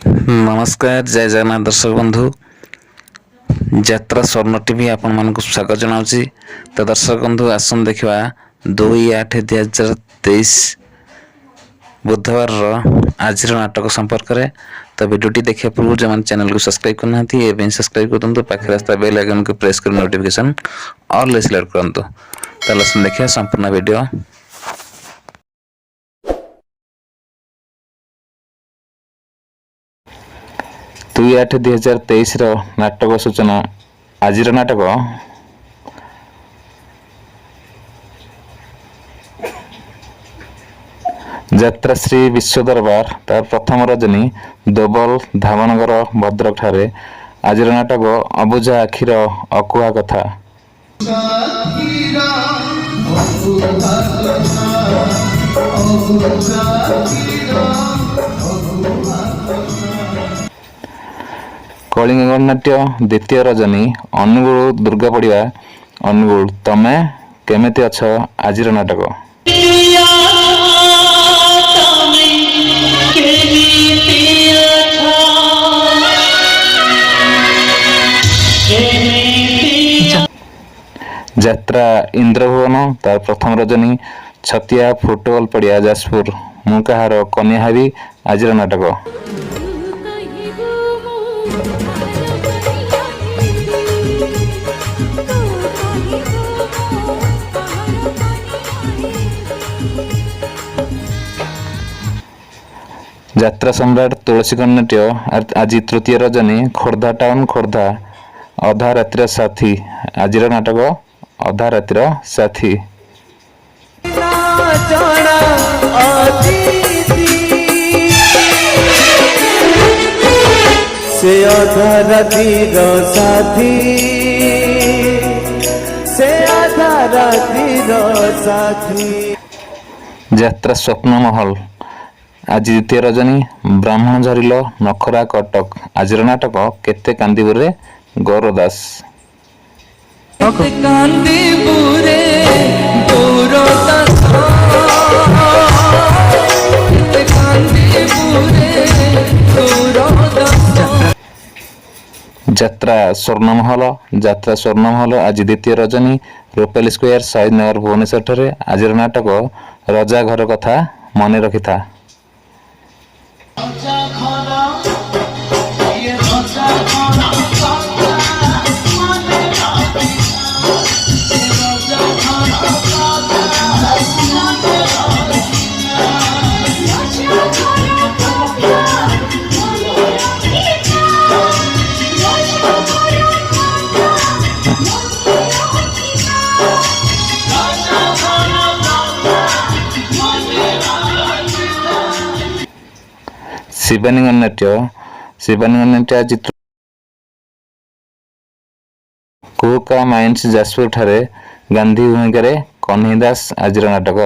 नमस्कार जय जगन्नाथ दर्शक बंधु यात्रा स्वर्ण टीवी आपण मानक स्वागत जनाऊँगी। तो दर्शक बंधु आसन देखा 2/8/2023 बुधवार आज नाटक संपर्क में। तो वीडियोटी देखा पूर्व जो चैनल को सब्सक्राइब करना सब्सक्राइब कर दिखाँ पाखे रास्ता बेल आइकन को प्रेस कर नोटिफिकेशन ऑल सिलेक्ट करूँ। तो आसन देखा संपूर्ण वीडियो। 2/8/2023 नाटक सूचना आज नाटक यात्रा श्री विश्व दरबार तार प्रथम रजनी दोबल धामनगर भद्रक ठारे आज नाटक अबुझा आखिर अकुहा कथा। कलिंग गणनाट्य द्वितीय रजनी अनुगुल दुर्गा पड़िया अनुगुल तमे केमिति अछ आज नाटक। यात्रा इंद्रभुवन तार प्रथम रजनी छतिया फुटबॉल पड़िया जाजपुर मुकाहार कन्याहावी आज नाटक। यात्रा सम्राट तुलसी गणनाट्य आज तृतीय रजनी खोर्धा टाउन खोर्धा अधा रातिर साथी आज नाटक अधा रातिर साथी। से अधा रातिर साथी से अधा रातिर साथी। यात्रा स्वप्न महल आज द्वितीय रजनी ब्राह्मण झरिल नखरा कटक आज नाटक केते कांदीपुरे गौरदास। यात्रा स्वर्णमहल आज द्वितीय रजनी रूपेल स्क्वायर शहीद नगर भुवनेश्वर ठारे आज नाटक रजा घर कथा मन रखि था। शिवानी गणनाट्य आज कुका माइंस जाजपुर ठारे गांधी भूमिका कन्हई दास आज नाटक।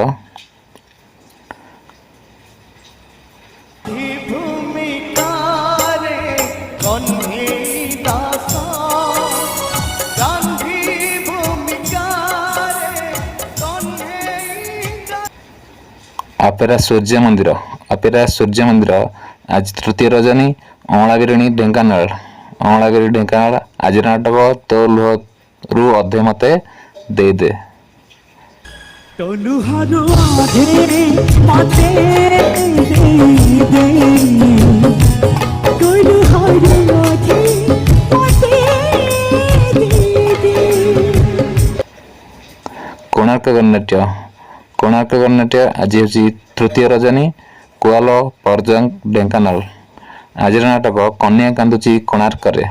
अपेरा सूर्य मंदिर आज तृतीय रजनी अमलागिरी ढेंकानाल आज नाटक तो लुह रु अधे मते दे दे। कोणार्क गणनाट्य आज तृतीय रजनी कुआल परजंग ढेंकानाल आज नाटक कन्या कांदुची कोणार्क रे।